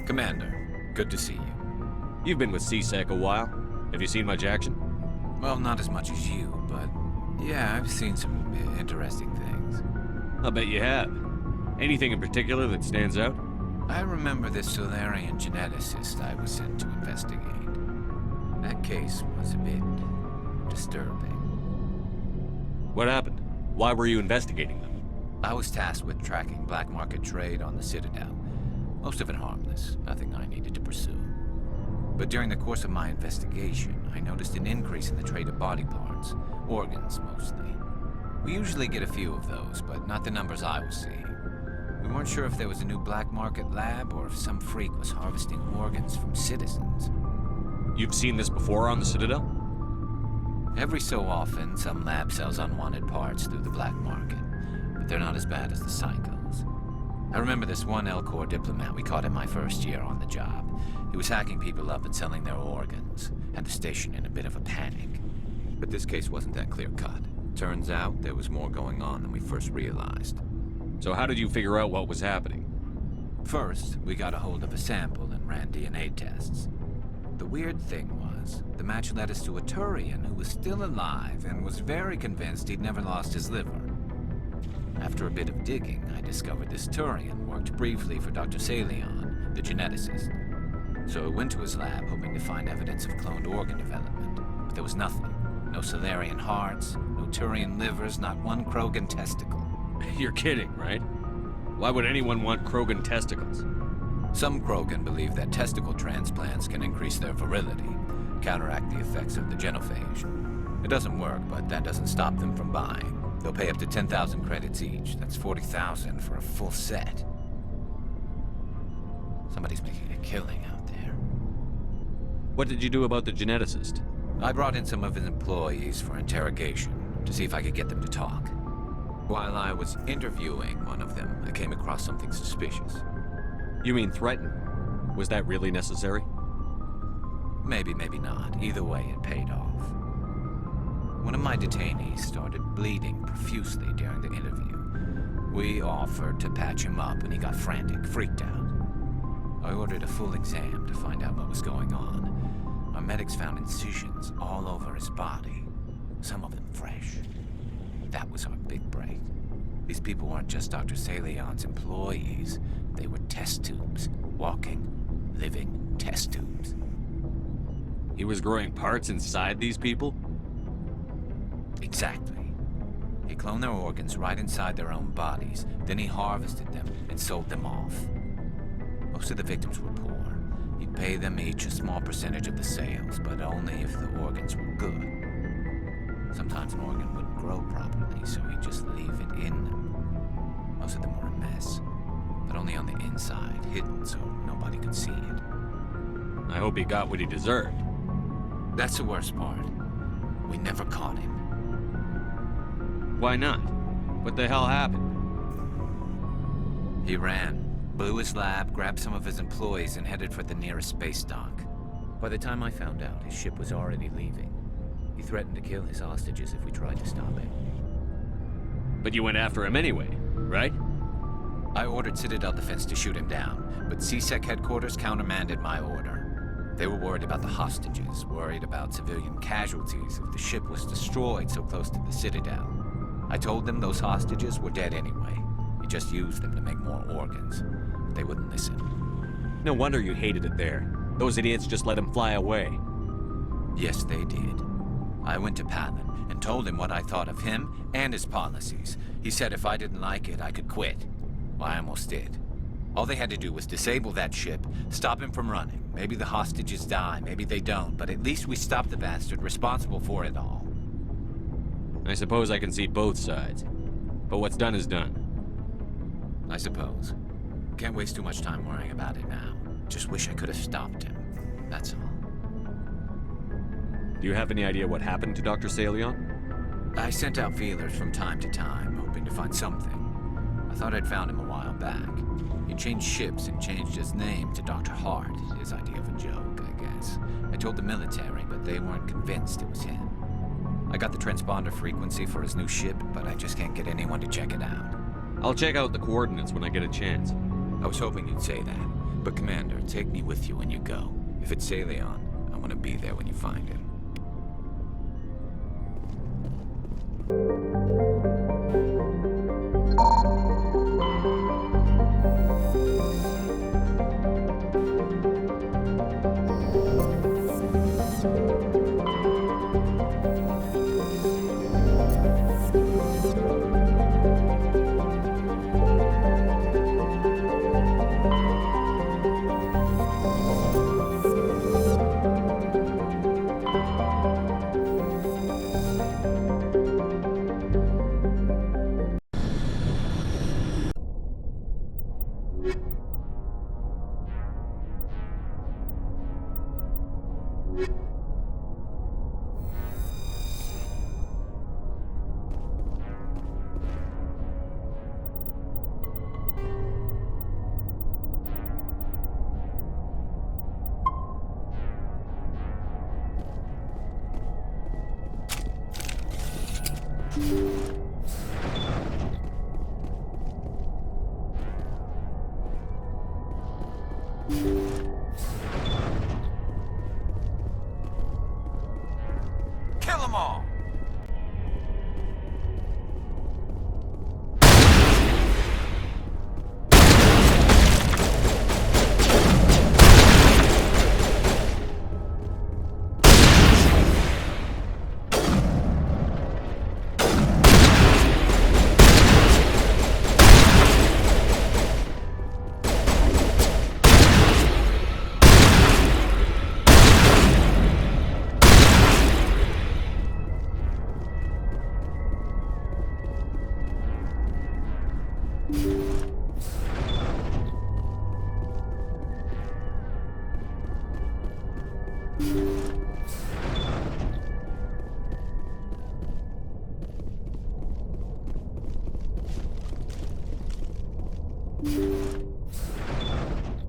Commander, good to see you. You've been with CSEC a while. Have you seen much action? Well, not as much as you, but yeah, I've seen some interesting things. I'll bet you have. Anything in particular that stands out? I remember this Saleon geneticist I was sent to investigate. That case was a bit disturbing. What happened? Why were you investigating them? I was tasked with tracking black market trade on the Citadel. Most of it harmless, nothing I needed to pursue. But during the course of my investigation, I noticed an increase in the trade of body parts, organs mostly. We usually get a few of those, but not the numbers I was seeing. We weren't sure if there was a new black market lab or if some freak was harvesting organs from citizens. You've seen this before on the Citadel? Every so often, some lab sells unwanted parts through the black market, but they're not as bad as the psychos. I remember this one L-Corps diplomat we caught in my first year on the job. He was hacking people up and selling their organs, had the station in a bit of a panic. But this case wasn't that clear-cut. Turns out there was more going on than we first realized. So how did you figure out what was happening? First, we got a hold of a sample and ran DNA tests. The weird thing was, the match led us to a Turian who was still alive and was very convinced he'd never lost his liver. After a bit of digging, I discovered this Turian worked briefly for Dr. Saleon, the geneticist. So I went to his lab hoping to find evidence of cloned organ development, but there was nothing. No Salarian hearts, no Turian livers, not one Krogan testicle. You're kidding, right? Why would anyone want Krogan testicles? Some Krogan believe that testicle transplants can increase their virility, counteract the effects of the genophage. It doesn't work, but that doesn't stop them from buying. They'll pay up to 10,000 credits each. That's 40,000 for a full set. Somebody's making a killing out there. What did you do about the geneticist? I brought in some of his employees for interrogation to see if I could get them to talk. While I was interviewing one of them, I came across something suspicious. You mean threaten? Was that really necessary? Maybe, maybe not. Either way, it paid off. One of my detainees started bleeding profusely during the interview. We offered to patch him up and he got frantic, freaked out. I ordered a full exam to find out what was going on. Our medics found incisions all over his body, some of them fresh. That was our big break. These people weren't just Dr. Saleon's employees. They were test tubes. Walking, living test tubes. He was growing parts inside these people? Exactly. He cloned their organs right inside their own bodies. Then he harvested them and sold them off. Most of the victims were poor. He'd pay them each a small percentage of the sales, but only if the organs were good. Sometimes an organ wouldn't grow properly, so he'd just leave it in them. Most of them were a mess, but only on the inside, hidden so nobody could see it. I hope he got what he deserved. That's the worst part. We never caught him. Why not? What the hell happened? He ran, blew his lab, grabbed some of his employees, and headed for the nearest space dock. By the time I found out, his ship was already leaving. He threatened to kill his hostages if we tried to stop him. But you went after him anyway, right? I ordered Citadel Defense to shoot him down, but CSEC headquarters countermanded my order. They were worried about the hostages, worried about civilian casualties if the ship was destroyed so close to the Citadel. I told them those hostages were dead anyway. He just used them to make more organs. But they wouldn't listen. No wonder you hated it there. Those idiots just let him fly away. Yes, they did. I went to Palin and told him what I thought of him and his policies. He said if I didn't like it, I could quit. Well, I almost did. All they had to do was disable that ship, stop him from running. Maybe the hostages die, maybe they don't, but at least we stopped the bastard responsible for it all. I suppose I can see both sides. But what's done is done. I suppose. Can't waste too much time worrying about it now. Just wish I could have stopped him. That's all. Do you have any idea what happened to Dr. Saleon? I sent out feelers from time to time, hoping to find something. I thought I'd found him a while back. He changed ships and changed his name to Dr. Hart, his idea of a joke, I guess. I told the military, but they weren't convinced it was him. I got the transponder frequency for his new ship, but I just can't get anyone to check it out. I'll check out the coordinates when I get a chance. I was hoping you'd say that. But Commander, take me with you when you go. If it's Saleon, I want to be there when you find him. Kill them all!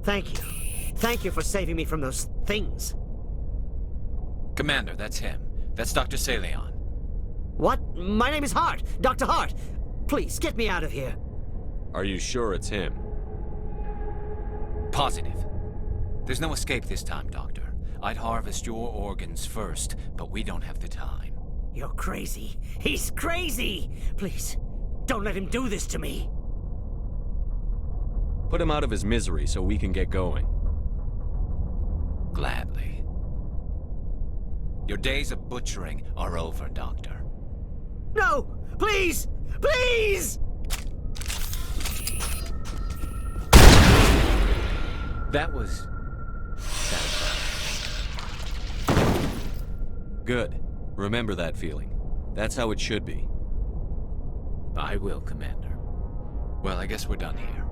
Thank you. Thank you for saving me from those things. Commander, that's him. That's Dr. Saleon. What? My name is Hart. Dr. Hart. Please, get me out of here. Are you sure it's him? Positive. There's no escape this time, Doctor. I'd harvest your organs first, but we don't have the time. You're crazy. He's crazy! Please, don't let him do this to me. Put him out of his misery so we can get going. Gladly. Your days of butchering are over, Doctor. No! Please! Please! That was... Good. Remember that feeling. That's how it should be. I will, Commander. Well, I guess we're done here.